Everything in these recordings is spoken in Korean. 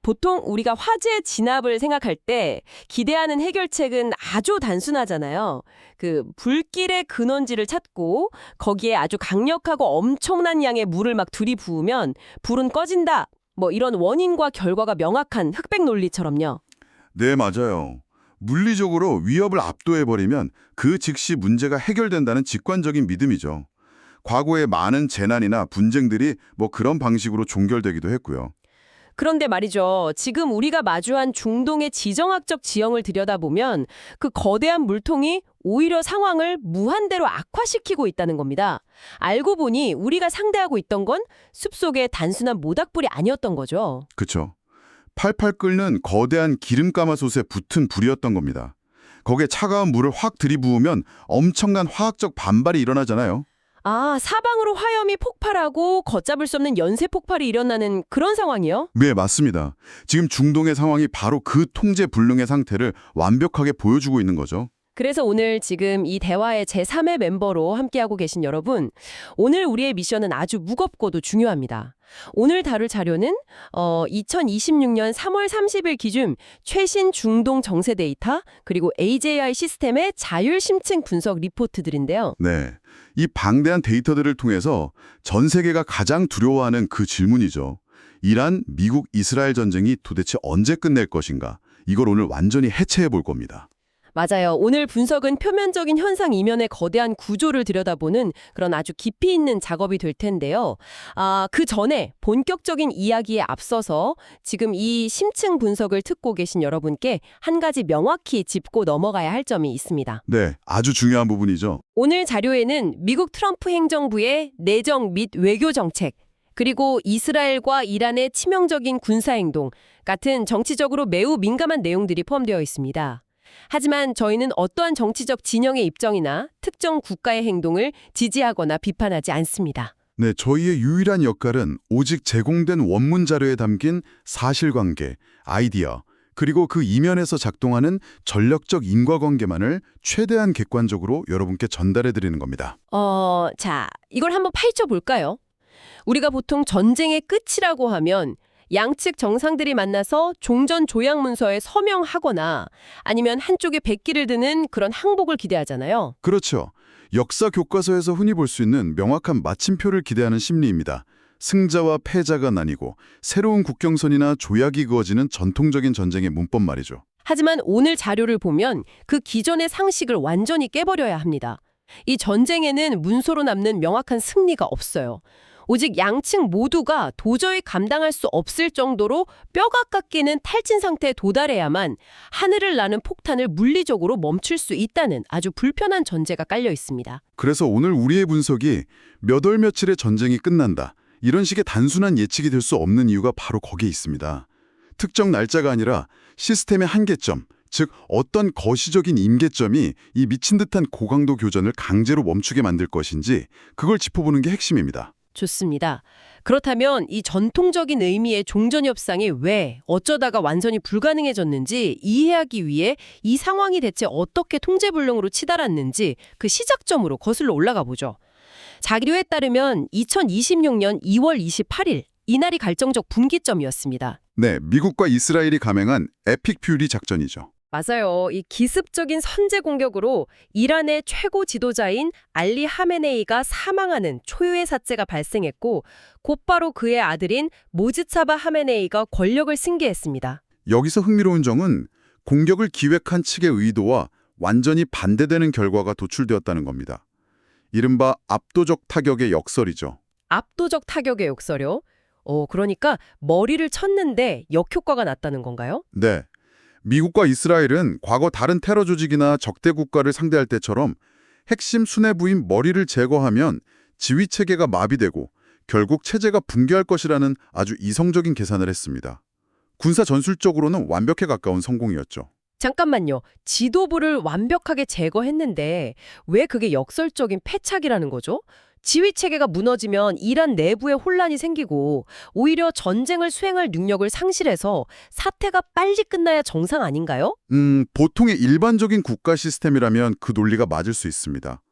보통 우리가 화재 진압을 생각할 때 기대하는 해결책은 아주 단순하잖아요. 그 불길의 근원지를 찾고 거기에 아주 강력하고 엄청난 양의 물을 막 들이부으면 불은 꺼진다. 뭐 이런 원인과 결과가 명확한 흑백 논리처럼요. 네, 맞아요. 물리적으로 위협을 압도해버리면 그 즉시 문제가 해결된다는 직관적인 믿음이죠. 과거의 많은 재난이나 분쟁들이 뭐 그런 방식으로 종결되기도 했고요. 그런데 말이죠. 지금 우리가 마주한 중동의 지정학적 지형을 들여다보면 그 거대한 물통이 오히려 상황을 무한대로 악화시키고 있다는 겁니다. 알고 보니 우리가 상대하고 있던 건 숲속의 단순한 모닥불이 아니었던 거죠. 그쵸. 팔팔 끓는 거대한 기름가마솥에 붙은 불이었던 겁니다. 거기에 차가운 물을 확 들이부으면 엄청난 화학적 반발이 일어나잖아요. 아, 사방으로 화염이 폭발하고 걷잡을 수 없는 연쇄 폭발이 일어나는 그런 상황이요? 네, 맞습니다. 지금 중동의 상황이 바로 그 통제 불능의 상태를 완벽하게 보여주고 있는 거죠. 그래서 오늘 지금 이 대화의 제3의 멤버로 함께하고 계신 여러분, 오늘 우리의 미션은 아주 무겁고도 중요합니다. 오늘 다룰 자료는 2026년 3월 30일 기준 최신 중동 정세 데이터 그리고 AJI 시스템의 자율 심층 분석 리포트들인데요. 네, 이 방대한 데이터들을 통해서 전 세계가 가장 두려워하는 그 질문이죠. 이란, 미국, 이스라엘 전쟁이 도대체 언제 끝낼 것인가? 이걸 오늘 완전히 해체해 볼 겁니다. 맞아요. 오늘 분석은 표면적인 현상 이면의 거대한 구조를 들여다보는 그런 아주 깊이 있는 작업이 될 텐데요. 그 전에 본격적인 이야기에 앞서서 지금 이 심층 분석을 듣고 계신 여러분께 한 가지 명확히 짚고 넘어가야 할 점이 있습니다. 네, 아주 중요한 부분이죠. 오늘 자료에는 미국 트럼프 행정부의 내정 및 외교 정책, 그리고 이스라엘과 이란의 치명적인 군사행동 같은 정치적으로 매우 민감한 내용들이 포함되어 있습니다. 하지만 저희는 어떠한 정치적 진영의 입장이나 특정 국가의 행동을 지지하거나 비판하지 않습니다. 네, 저희의 유일한 역할은 오직 제공된 원문 자료에 담긴 사실관계, 아이디어, 그리고 그 이면에서 작동하는 전략적 인과관계만을 최대한 객관적으로 여러분께 전달해 드리는 겁니다. 자, 이걸 한번 파헤쳐 볼까요? 우리가 보통 전쟁의 끝이라고 하면 양측 정상들이 만나서 종전 조약 문서에 서명하거나 아니면 한쪽에 백기를 드는 그런 항복을 기대하잖아요. 그렇죠. 역사 교과서에서 흔히 볼 수 있는 명확한 마침표를 기대하는 심리입니다. 승자와 패자가 나뉘고 새로운 국경선이나 조약이 그어지는 전통적인 전쟁의 문법 말이죠. 하지만 오늘 자료를 보면 그 기존의 상식을 완전히 깨버려야 합니다. 이 전쟁에는 문서로 남는 명확한 승리가 없어요. 오직 양측 모두가 도저히 감당할 수 없을 정도로 뼈가 깎이는 탈진 상태에 도달해야만 하늘을 나는 폭탄을 물리적으로 멈출 수 있다는 아주 불편한 전제가 깔려 있습니다. 그래서 오늘 우리의 분석이 몇 월 며칠의 전쟁이 끝난다. 이런 식의 단순한 예측이 될 수 없는 이유가 바로 거기에 있습니다. 특정 날짜가 아니라 시스템의 한계점, 즉 어떤 거시적인 임계점이 이 미친 듯한 고강도 교전을 강제로 멈추게 만들 것인지 그걸 짚어보는 게 핵심입니다. 좋습니다. 그렇다면 이 전통적인 의미의 종전 협상이 왜 어쩌다가 완전히 불가능해졌는지 이해하기 위해 이 상황이 대체 어떻게 통제불능으로 치달았는지 그 시작점으로 거슬러 올라가 보죠. 자료에 따르면 2026년 2월 28일 이날이 결정적 분기점이었습니다. 네, 미국과 이스라엘이 감행한 에픽 퓨리 작전이죠. 맞아요. 이 기습적인 선제 공격으로 이란의 최고 지도자인 알리 하메네이가 사망하는 초유의 사태가 발생했고 곧바로 그의 아들인 모지차바 하메네이가 권력을 승계했습니다. 여기서 흥미로운 점은 공격을 기획한 측의 의도와 완전히 반대되는 결과가 도출되었다는 겁니다. 이른바 압도적 타격의 역설이죠. 압도적 타격의 역설요? 그러니까 머리를 쳤는데 역효과가 났다는 건가요? 네. 미국과 이스라엘은 과거 다른 테러 조직이나 적대 국가를 상대할 때처럼 핵심 수뇌부인 머리를 제거하면 지휘 체계가 마비되고 결국 체제가 붕괴할 것이라는 아주 이성적인 계산을 했습니다. 군사 전술적으로는 완벽에 가까운 성공이었죠. 잠깐만요. 지도부를 완벽하게 제거했는데 왜 그게 역설적인 패착이라는 거죠? 지휘체계가 무너지면 이란 내부에 혼란이 생기고 오히려 전쟁을 수행할 능력을 상실해서 사태가 빨리 끝나야 정상 아닌가요? 보통의 일반적인 국가 시스템이라면 그 논리가 맞을 수 있습니다.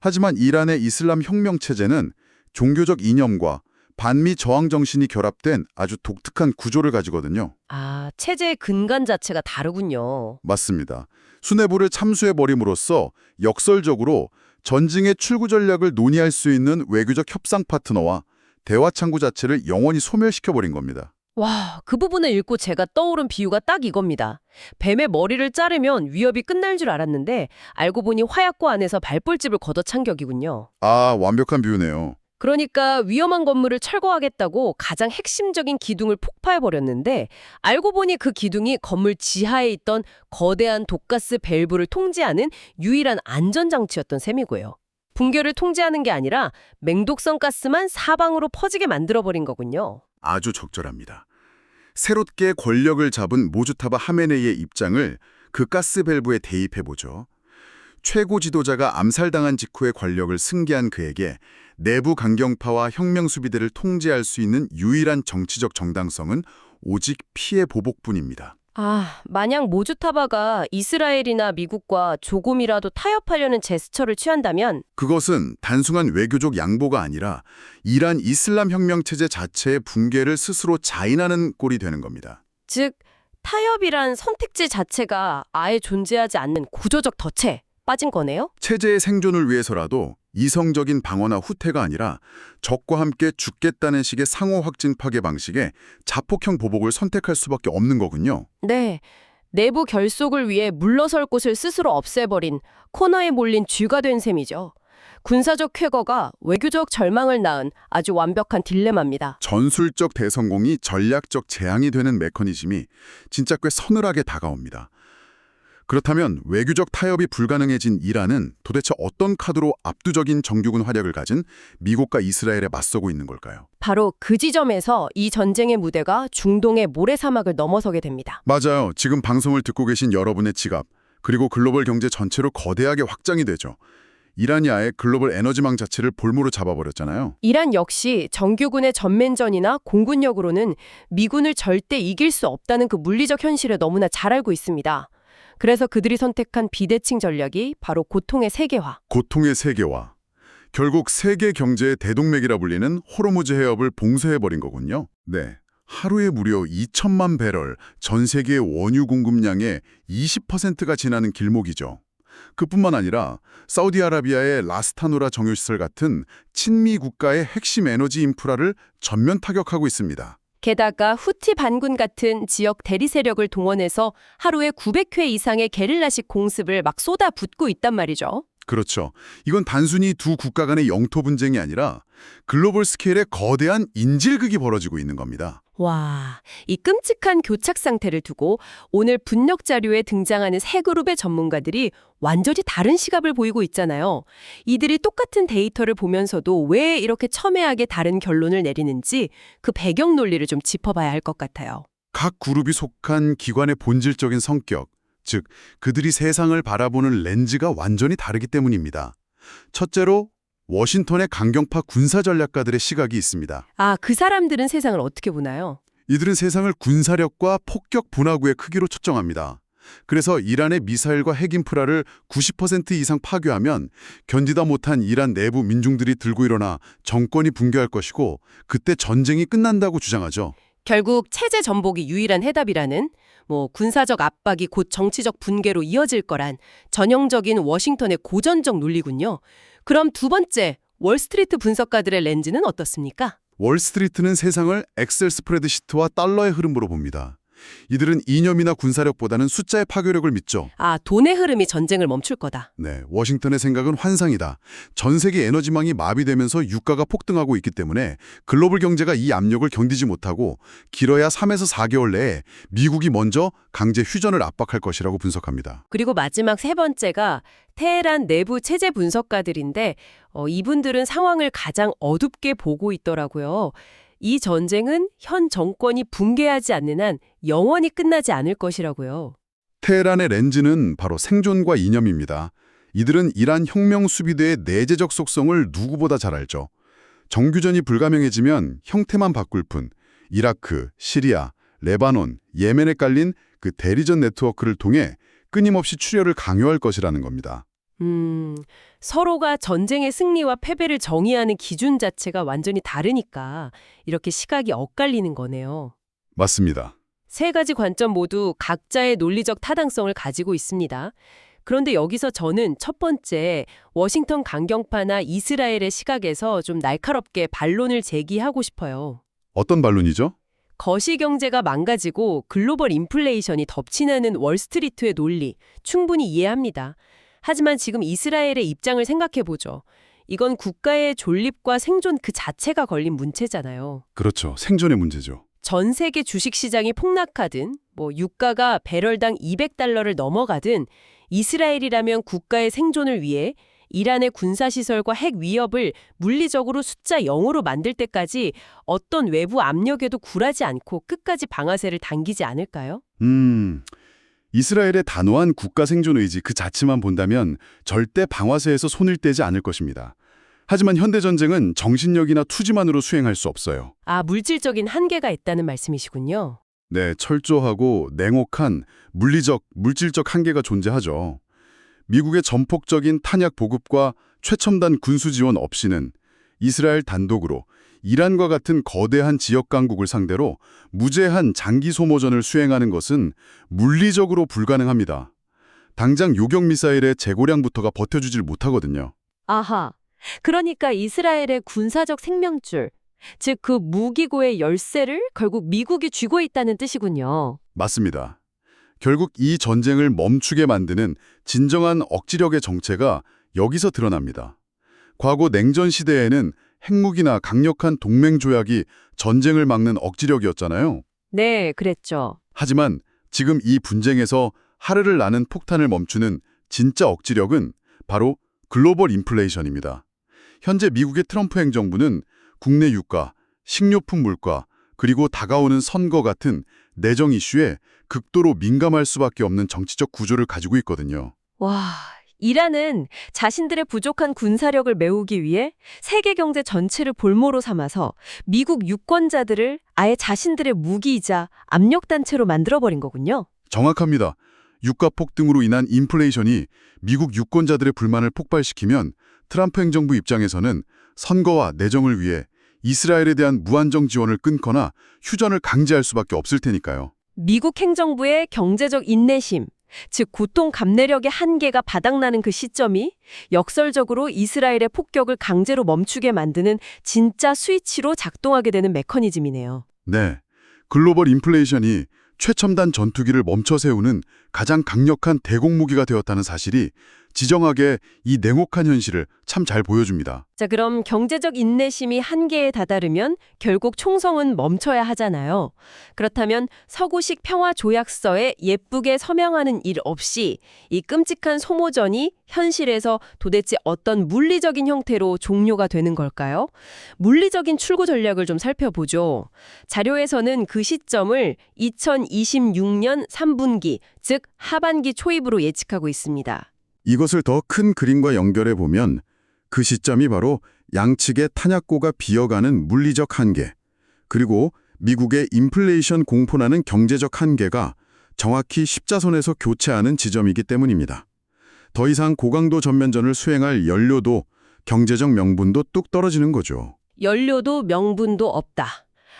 하지만 이란의 이슬람 혁명 체제는 종교적 이념과 반미 저항 정신이 결합된 아주 독특한 구조를 가지거든요. 아, 체제의 근간 자체가 다르군요. 맞습니다. 수뇌부를 참수해버림으로써 역설적으로 전쟁의 출구 전략을 논의할 수 있는 외교적 협상 파트너와 대화 창구 자체를 영원히 소멸시켜버린 겁니다. 와, 그 부분을 읽고 제가 떠오른 비유가 딱 이겁니다. 뱀의 머리를 자르면 위협이 끝날 줄 알았는데 알고 보니 화약고 안에서 발볼집을 걷어찬 격이군요. 아, 완벽한 비유네요. 그러니까 위험한 건물을 철거하겠다고 가장 핵심적인 기둥을 폭파해버렸는데 알고 보니 그 기둥이 건물 지하에 있던 거대한 독가스 밸브를 통제하는 유일한 안전장치였던 셈이고요. 붕괴를 통제하는 게 아니라 맹독성 가스만 사방으로 퍼지게 만들어버린 거군요. 아주 적절합니다. 새롭게 권력을 잡은 모주타바 하메네이의 입장을 그 가스 밸브에 대입해보죠. 최고 지도자가 암살당한 직후에 권력을 승계한 그에게 내부 강경파와 혁명 수비대를 통제할 수 있는 유일한 정치적 정당성은 오직 피해 보복뿐입니다. 아, 만약 모주타바가 이스라엘이나 미국과 조금이라도 타협하려는 제스처를 취한다면 그것은 단순한 외교적 양보가 아니라 이란 이슬람 혁명 체제 자체의 붕괴를 스스로 자인하는 꼴이 되는 겁니다. 즉 타협이란 선택지 자체가 아예 존재하지 않는 구조적 덫에 빠진 거네요? 체제의 생존을 위해서라도 이성적인 방어나 후퇴가 아니라 적과 함께 죽겠다는 식의 상호 확진 파괴 방식의 자폭형 보복을 선택할 수밖에 없는 거군요. 네. 내부 결속을 위해 물러설 곳을 스스로 없애버린 코너에 몰린 쥐가 된 셈이죠. 군사적 쾌거가 외교적 절망을 낳은 아주 완벽한 딜레마입니다. 전술적 대성공이 전략적 재앙이 되는 메커니즘이 진짜 꽤 서늘하게 다가옵니다. 그렇다면 외교적 타협이 불가능해진 이란은 도대체 어떤 카드로 압도적인 정규군 활약을 가진 미국과 이스라엘에 맞서고 있는 걸까요? 바로 그 지점에서 이 전쟁의 무대가 중동의 모래사막을 넘어서게 됩니다. 맞아요. 지금 방송을 듣고 계신 여러분의 지갑, 그리고 글로벌 경제 전체로 거대하게 확장이 되죠. 이란이 아예 글로벌 에너지망 자체를 볼모로 잡아버렸잖아요. 이란 역시 정규군의 전면전이나 공군력으로는 미군을 절대 이길 수 없다는 그 물리적 현실을 너무나 잘 알고 있습니다. 그래서 그들이 선택한 비대칭 전략이 바로 고통의 세계화. 고통의 세계화. 결국 세계 경제의 대동맥이라 불리는 호르무즈 해협을 봉쇄해버린 거군요. 네. 하루에 무려 2천만 배럴, 전 세계의 원유 공급량의 20%가 지나는 길목이죠. 그뿐만 아니라 사우디아라비아의 라스타누라 정유시설 같은 친미 국가의 핵심 에너지 인프라를 전면 타격하고 있습니다. 게다가 후티 반군 같은 지역 대리 세력을 동원해서 하루에 900회 이상의 게릴라식 공습을 막 쏟아붓고 있단 말이죠. 그렇죠. 이건 단순히 두 국가 간의 영토 분쟁이 아니라 글로벌 스케일의 거대한 인질극이 벌어지고 있는 겁니다. 와, 이 끔찍한 교착 상태를 두고 오늘 분석 자료에 등장하는 세 그룹의 전문가들이 완전히 다른 시각을 보이고 있잖아요. 이들이 똑같은 데이터를 보면서도 왜 이렇게 첨예하게 다른 결론을 내리는지 그 배경 논리를 좀 짚어봐야 할 것 같아요. 각 그룹이 속한 기관의 본질적인 성격, 즉 그들이 세상을 바라보는 렌즈가 완전히 다르기 때문입니다. 첫째로 워싱턴의 강경파 군사 전략가들의 시각이 있습니다. 아, 그 사람들은 세상을 어떻게 보나요? 이들은 세상을 군사력과 폭격 분화구의 크기로 초점합니다. 그래서 이란의 미사일과 핵 인프라를 90% 이상 파괴하면 견디다 못한 이란 내부 민중들이 들고 일어나 정권이 붕괴할 것이고 그때 전쟁이 끝난다고 주장하죠. 결국 체제 전복이 유일한 해답이라는 군사적 압박이 곧 정치적 분개로 이어질 거란 전형적인 워싱턴의 고전적 논리군요. 그럼 두 번째, 월스트리트 분석가들의 렌즈는 어떻습니까? 월스트리트는 세상을 엑셀 스프레드시트와 달러의 흐름으로 봅니다. 이들은 이념이나 군사력보다는 숫자의 파괴력을 믿죠. 아, 돈의 흐름이 전쟁을 멈출 거다. 네, 워싱턴의 생각은 환상이다. 전 세계 에너지망이 마비되면서 유가가 폭등하고 있기 때문에 글로벌 경제가 이 압력을 견디지 못하고 길어야 3에서 4개월 내에 미국이 먼저 강제 휴전을 압박할 것이라고 분석합니다. 그리고 마지막 세 번째가 테헤란 내부 체제 분석가들인데 이분들은 상황을 가장 어둡게 보고 있더라고요. 이 전쟁은 현 정권이 붕괴하지 않는 한 영원히 끝나지 않을 것이라고요. 테헤란의 렌즈는 바로 생존과 이념입니다. 이들은 이란 혁명 수비대의 내재적 속성을 누구보다 잘 알죠. 정규전이 불가명해지면 형태만 바꿀 뿐 이라크, 시리아, 레바논, 예멘에 깔린 그 대리전 네트워크를 통해 끊임없이 출혈을 강요할 것이라는 겁니다. 서로가 전쟁의 승리와 패배를 정의하는 기준 자체가 완전히 다르니까 이렇게 시각이 엇갈리는 거네요. 맞습니다. 세 가지 관점 모두 각자의 논리적 타당성을 가지고 있습니다. 그런데 여기서 저는 첫 번째, 워싱턴 강경파나 이스라엘의 시각에서 좀 날카롭게 반론을 제기하고 싶어요. 어떤 반론이죠? 거시경제가 망가지고 글로벌 인플레이션이 덮치는 월스트리트의 논리, 충분히 이해합니다. 하지만 지금 이스라엘의 입장을 생각해보죠. 이건 국가의 존립과 생존 그 자체가 걸린 문제잖아요. 그렇죠. 생존의 문제죠. 전 세계 주식시장이 폭락하든 유가가 배럴당 200달러를 넘어가든 이스라엘이라면 국가의 생존을 위해 이란의 군사시설과 핵 위협을 물리적으로 숫자 0으로 만들 때까지 어떤 외부 압력에도 굴하지 않고 끝까지 방아쇠를 당기지 않을까요? 이스라엘의 단호한 국가 생존 의지 그 자체만 본다면 절대 방아쇠에서 손을 떼지 않을 것입니다. 하지만 현대전쟁은 정신력이나 투지만으로 수행할 수 없어요. 아, 물질적인 한계가 있다는 말씀이시군요. 네, 철저하고 냉혹한 물질적 한계가 존재하죠. 미국의 전폭적인 탄약 보급과 최첨단 군수 지원 없이는 이스라엘 단독으로 이란과 같은 거대한 지역 강국을 상대로 무제한 장기 소모전을 수행하는 것은 물리적으로 불가능합니다. 당장 요격 미사일의 재고량부터가 버텨주질 못하거든요. 아하. 그러니까 이스라엘의 군사적 생명줄, 즉 그 무기고의 열쇠를 결국 미국이 쥐고 있다는 뜻이군요. 맞습니다. 결국 이 전쟁을 멈추게 만드는 진정한 억지력의 정체가 여기서 드러납니다. 과거 냉전 시대에는 핵무기나 강력한 동맹 조약이 전쟁을 막는 억지력이었잖아요. 네, 그랬죠. 하지만 지금 이 분쟁에서 하르를 나는 폭탄을 멈추는 진짜 억지력은 바로 글로벌 인플레이션입니다. 현재 미국의 트럼프 행정부는 국내 유가, 식료품 물가, 그리고 다가오는 선거 같은 내정 이슈에 극도로 민감할 수밖에 없는 정치적 구조를 가지고 있거든요. 와, 이란은 자신들의 부족한 군사력을 메우기 위해 세계 경제 전체를 볼모로 삼아서 미국 유권자들을 아예 자신들의 무기이자 압력단체로 만들어버린 거군요. 정확합니다. 유가 폭등으로 인한 인플레이션이 미국 유권자들의 불만을 폭발시키면 트럼프 행정부 입장에서는 선거와 내정을 위해 이스라엘에 대한 무한정 지원을 끊거나 휴전을 강제할 수밖에 없을 테니까요. 미국 행정부의 경제적 인내심, 즉 고통 감내력의 한계가 바닥나는 그 시점이 역설적으로 이스라엘의 폭격을 강제로 멈추게 만드는 진짜 스위치로 작동하게 되는 메커니즘이네요. 네, 글로벌 인플레이션이 최첨단 전투기를 멈춰 세우는 가장 강력한 대공무기가 되었다는 사실이 지정하게 이 냉혹한 현실을 참 잘 보여줍니다. 자, 그럼 경제적 인내심이 한계에 다다르면 결국 총성은 멈춰야 하잖아요. 그렇다면 서구식 평화조약서에 예쁘게 서명하는 일 없이 이 끔찍한 소모전이 현실에서 도대체 어떤 물리적인 형태로 종료가 되는 걸까요? 물리적인 출구 전략을 좀 살펴보죠. 자료에서는 그 시점을 2026년 3분기, 즉 하반기 초입으로 예측하고 있습니다. 이것을 더 큰 그림과 연결해 보면 그 시점이 바로 양측의 탄약고가 비어가는 물리적 한계, 그리고 미국의 인플레이션 공포라는 경제적 한계가 정확히 십자선에서 교차하는 지점이기 때문입니다. 더 이상 고강도 전면전을 수행할 연료도 경제적 명분도 뚝 떨어지는 거죠. 연료도 명분도 없다.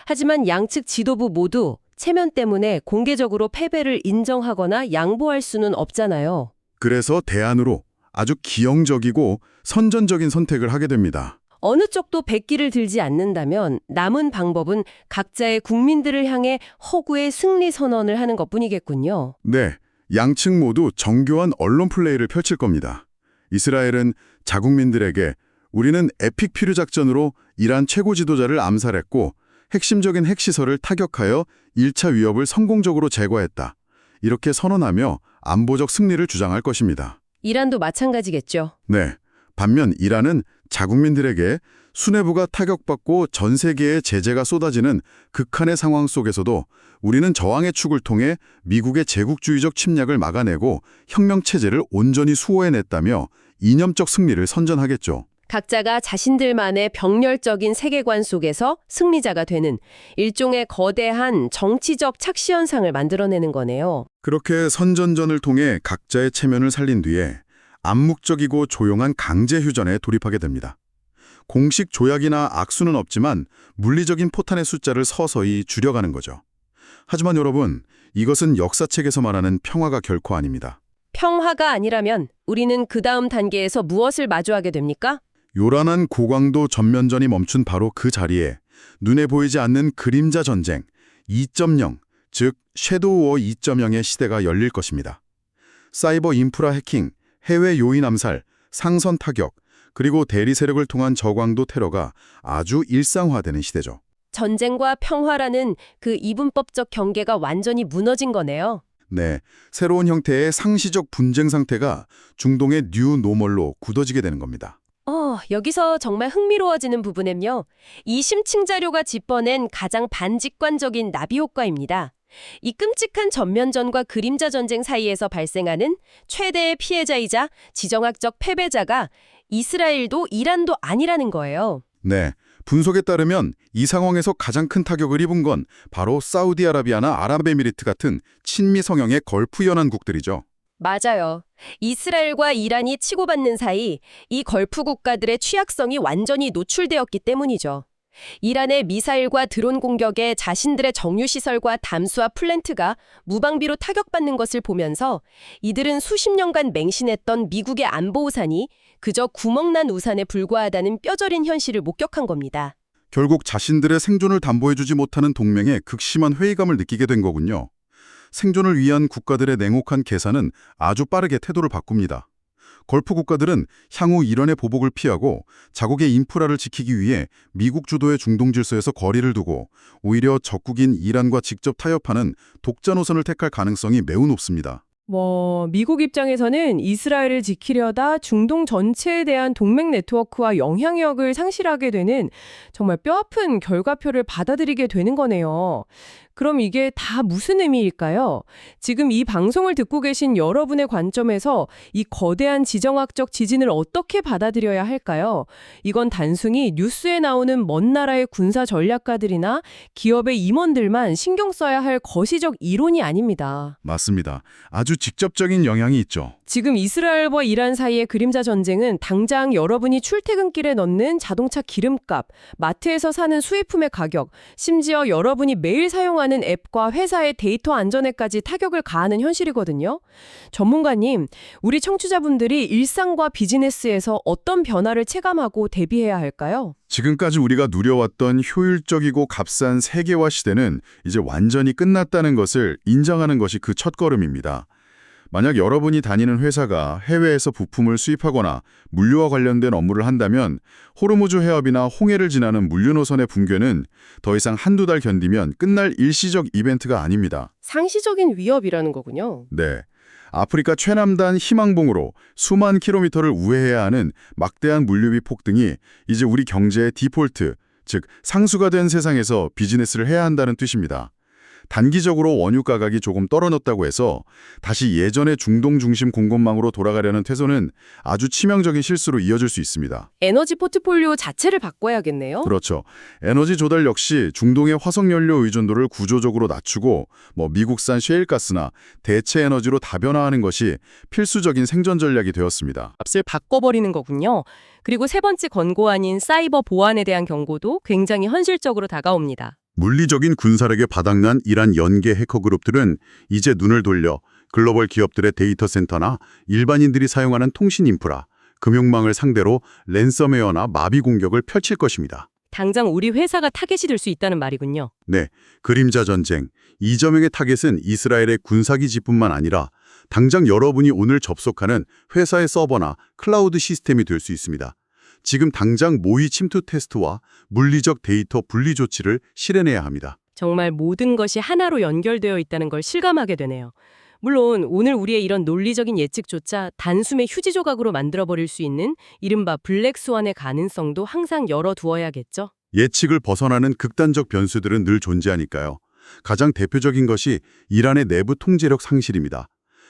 하지만 양측 지도부 모두 체면 때문에 공개적으로 패배를 인정하거나 양보할 수는 없잖아요. 그래서 대안으로 아주 기형적이고 선전적인 선택을 하게 됩니다. 어느 쪽도 백기를 들지 않는다면 남은 방법은 각자의 국민들을 향해 허구의 승리 선언을 하는 것뿐이겠군요. 네, 양측 모두 정교한 언론 플레이를 펼칠 겁니다. 이스라엘은 자국민들에게 우리는 에픽 피르 작전으로 이란 최고 지도자를 암살했고 핵심적인 핵시설을 타격하여 1차 위협을 성공적으로 제거했다. 이렇게 선언하며 안보적 승리를 주장할 것입니다. 이란도 마찬가지겠죠. 네, 반면 이란은 자국민들에게 수뇌부가 타격받고 전 세계에 제재가 쏟아지는 극한의 상황 속에서도 우리는 저항의 축을 통해 미국의 제국주의적 침략을 막아내고 혁명체제를 온전히 수호해냈다며 이념적 승리를 선전하겠죠. 각자가 자신들만의 병렬적인 세계관 속에서 승리자가 되는 일종의 거대한 정치적 착시현상을 만들어내는 거네요. 그렇게 선전전을 통해 각자의 체면을 살린 뒤에 암묵적이고 조용한 강제 휴전에 돌입하게 됩니다. 공식 조약이나 악수는 없지만 물리적인 포탄의 숫자를 서서히 줄여가는 거죠. 하지만 여러분, 이것은 역사책에서 말하는 평화가 결코 아닙니다. 평화가 아니라면 우리는 그 다음 단계에서 무엇을 마주하게 됩니까? 요란한 고강도 전면전이 멈춘 바로 그 자리에 눈에 보이지 않는 그림자 전쟁 2.0, 즉 섀도우워 2.0의 시대가 열릴 것입니다. 사이버 인프라 해킹, 해외 요인 암살, 상선 타격, 그리고 대리 세력을 통한 저강도 테러가 아주 일상화되는 시대죠. 전쟁과 평화라는 그 이분법적 경계가 완전히 무너진 거네요. 네, 새로운 형태의 상시적 분쟁 상태가 중동의 뉴 노멀로 굳어지게 되는 겁니다. 여기서 정말 흥미로워지는 부분은요. 이 심층 자료가 짚어낸 가장 반직관적인 나비 효과입니다. 이 끔찍한 전면전과 그림자 전쟁 사이에서 발생하는 최대의 피해자이자 지정학적 패배자가 이스라엘도 이란도 아니라는 거예요. 네, 분석에 따르면 이 상황에서 가장 큰 타격을 입은 건 바로 사우디아라비아나 아랍에미리트 같은 친미 성향의 걸프 연안국들이죠. 맞아요. 이스라엘과 이란이 치고받는 사이 이 걸프 국가들의 취약성이 완전히 노출되었기 때문이죠. 이란의 미사일과 드론 공격에 자신들의 정유시설과 담수화 플랜트가 무방비로 타격받는 것을 보면서 이들은 수십 년간 맹신했던 미국의 안보우산이 그저 구멍난 우산에 불과하다는 뼈저린 현실을 목격한 겁니다. 결국 자신들의 생존을 담보해주지 못하는 동맹에 극심한 회의감을 느끼게 된 거군요. 생존을 위한 국가들의 냉혹한 계산은 아주 빠르게 태도를 바꿉니다. 걸프 국가들은 향후 이란의 보복을 피하고 자국의 인프라를 지키기 위해 미국 주도의 중동 질서에서 거리를 두고 오히려 적국인 이란과 직접 타협하는 독자 노선을 택할 가능성이 매우 높습니다. 미국 입장에서는 이스라엘을 지키려다 중동 전체에 대한 동맹 네트워크와 영향력을 상실하게 되는 정말 뼈아픈 결과표를 받아들이게 되는 거네요. 그럼 이게 다 무슨 의미일까요? 지금 이 방송을 듣고 계신 여러분의 관점에서 이 거대한 지정학적 지진을 어떻게 받아들여야 할까요? 이건 단순히 뉴스에 나오는 먼 나라의 군사 전략가들이나 기업의 임원들만 신경 써야 할 거시적 이론이 아닙니다. 맞습니다. 아주 직접적인 영향이 있죠. 지금 이스라엘과 이란 사이의 그림자 전쟁은 당장 여러분이 출퇴근길에 넣는 자동차 기름값, 마트에서 사는 수입품의 가격, 심지어 여러분이 매일 사용하는 앱과 회사의 데이터 안전에까지 타격을 가하는 현실이거든요. 전문가님, 우리 청취자분들이 일상과 비즈니스에서 어떤 변화를 체감하고 대비해야 할까요? 지금까지 우리가 누려왔던 효율적이고 값싼 세계화 시대는 이제 완전히 끝났다는 것을 인정하는 것이 그 첫걸음입니다. 만약 여러분이 다니는 회사가 해외에서 부품을 수입하거나 물류와 관련된 업무를 한다면 호르무즈 해협이나 홍해를 지나는 물류 노선의 붕괴는 더 이상 한두 달 견디면 끝날 일시적 이벤트가 아닙니다. 상시적인 위협이라는 거군요. 네. 아프리카 최남단 희망봉으로 수만 킬로미터를 우회해야 하는 막대한 물류비 폭등이 이제 우리 경제의 디폴트, 즉 상수가 된 세상에서 비즈니스를 해야 한다는 뜻입니다. 단기적으로 원유 가격이 조금 떨어졌다고 해서 다시 예전의 중동 중심 공급망으로 돌아가려는 태도는 아주 치명적인 실수로 이어질 수 있습니다. 에너지 포트폴리오 자체를 바꿔야겠네요. 그렇죠. 에너지 조달 역시 중동의 화석연료 의존도를 구조적으로 낮추고 미국산 셰일가스나 대체 에너지로 다변화하는 것이 필수적인 생존 전략이 되었습니다. 값을 바꿔버리는 거군요. 그리고 세 번째 권고안인 사이버 보안에 대한 경고도 굉장히 현실적으로 다가옵니다. 물리적인 군사력에 바닥난 이란 연계 해커 그룹들은 이제 눈을 돌려 글로벌 기업들의 데이터 센터나 일반인들이 사용하는 통신 인프라, 금융망을 상대로 랜섬웨어나 마비 공격을 펼칠 것입니다. 당장 우리 회사가 타겟이 될 수 있다는 말이군요. 네, 그림자 전쟁. 이점형의 타겟은 이스라엘의 군사기지뿐만 아니라 당장 여러분이 오늘 접속하는 회사의 서버나 클라우드 시스템이 될 수 있습니다. 지금 당장 모의 침투 테스트와 물리적 데이터 분리 조치를 실행해야 합니다. 정말 모든 것이 하나로 연결되어 있다는 걸 실감하게 되네요. 물론 오늘 우리의 이런 논리적인 예측조차 단숨에 휴지 조각으로 만들어버릴 수 있는 이른바 블랙스완의 가능성도 항상 열어두어야겠죠. 예측을 벗어나는 극단적 변수들은 늘 존재하니까요. 가장 대표적인 것이 이란의 내부 통제력 상실입니다.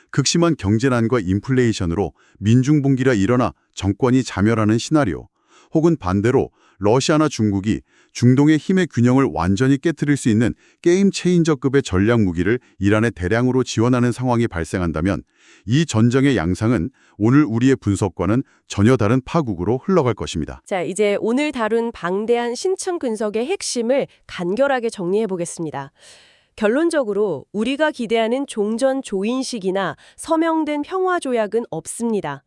극심한 경제난과 인플레이션으로 민중분기가 일어나 정권이 자멸하는 시나리오, 혹은 반대로 러시아나 중국이 중동의 힘의 균형을 완전히 깨트릴 수 있는 게임 체인저급의 전략 무기를 이란에 대량으로 지원하는 상황이 발생한다면 이 전쟁의 양상은 오늘 우리의 분석과는 전혀 다른 파국으로 흘러갈 것입니다. 자, 이제 오늘 다룬 방대한 신층 분석의 핵심을 간결하게 정리해 보겠습니다. 결론적으로 우리가 기대하는 종전 조인식이나 서명된 평화 조약은 없습니다.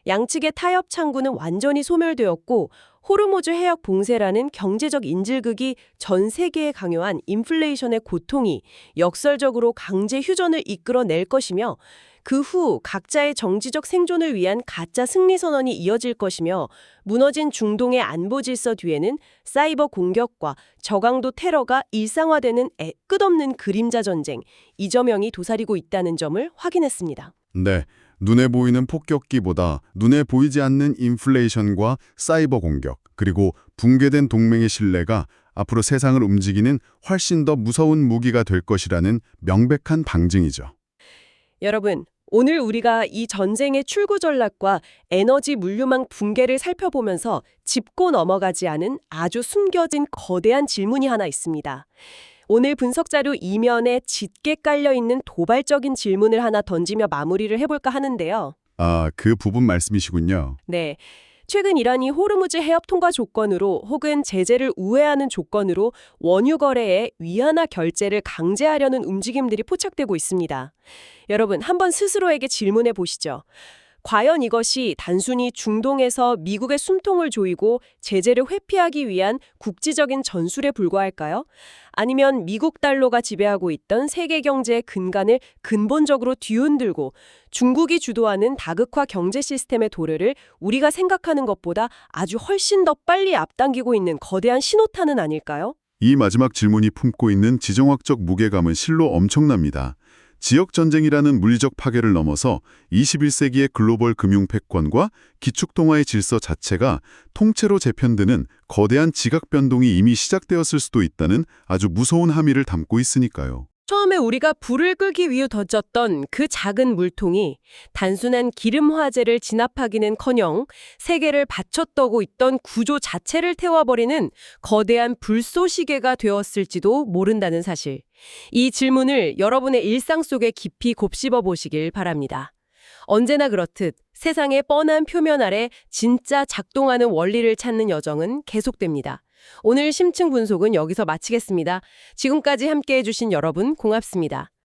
양측의 타협 창구는 완전히 소멸되었고 호르무즈 해역 봉쇄라는 경제적 인질극이 전 세계에 강요한 인플레이션의 고통이 역설적으로 강제 휴전을 이끌어낼 것이며 그 후 각자의 정치적 생존을 위한 가짜 승리 선언이 이어질 것이며 무너진 중동의 안보 질서 뒤에는 사이버 공격과 저강도 테러가 일상화되는 끝없는 그림자 전쟁, 이저명이 도사리고 있다는 점을 확인했습니다. 네, 눈에 보이는 폭격기보다 눈에 보이지 않는 인플레이션과 사이버 공격, 그리고 붕괴된 동맹의 신뢰가 앞으로 세상을 움직이는 훨씬 더 무서운 무기가 될 것이라는 명백한 방증이죠. 여러분, 오늘 우리가 이 전쟁의 출구 전략과 에너지 물류망 붕괴를 살펴보면서 짚고 넘어가지 않은 아주 숨겨진 거대한 질문이 하나 있습니다. 오늘 분석 자료 이면에 짙게 깔려있는 도발적인 질문을 하나 던지며 마무리를 해볼까 하는데요. 아, 그 부분 말씀이시군요. 네. 최근 이란이 호르무즈 해협 통과 조건으로 혹은 제재를 우회하는 조건으로 원유 거래에 위안화 결제를 강제하려는 움직임들이 포착되고 있습니다. 여러분, 한번 스스로에게 질문해 보시죠. 과연 이것이 단순히 중동에서 미국의 숨통을 조이고 제재를 회피하기 위한 국지적인 전술에 불과할까요? 아니면 미국 달러가 지배하고 있던 세계 경제의 근간을 근본적으로 뒤흔들고 중국이 주도하는 다극화 경제 시스템의 도래를 우리가 생각하는 것보다 아주 훨씬 더 빨리 앞당기고 있는 거대한 신호탄은 아닐까요? 이 마지막 질문이 품고 있는 지정학적 무게감은 실로 엄청납니다. 지역전쟁이라는 물리적 파괴를 넘어서 21세기의 글로벌 금융 패권과 기축통화의 질서 자체가 통째로 재편드는 거대한 지각 변동이 이미 시작되었을 수도 있다는 아주 무서운 함의를 담고 있으니까요. 처음에 우리가 불을 끄기 위해 던졌던 그 작은 물통이 단순한 기름 화재를 진압하기는커녕 세계를 받쳐떠고 있던 구조 자체를 태워버리는 거대한 불쏘시개가 되었을지도 모른다는 사실. 이 질문을 여러분의 일상 속에 깊이 곱씹어 보시길 바랍니다. 언제나 그렇듯 세상의 뻔한 표면 아래 진짜 작동하는 원리를 찾는 여정은 계속됩니다. 오늘 심층 분석은 여기서 마치겠습니다. 지금까지 함께해 주신 여러분 고맙습니다.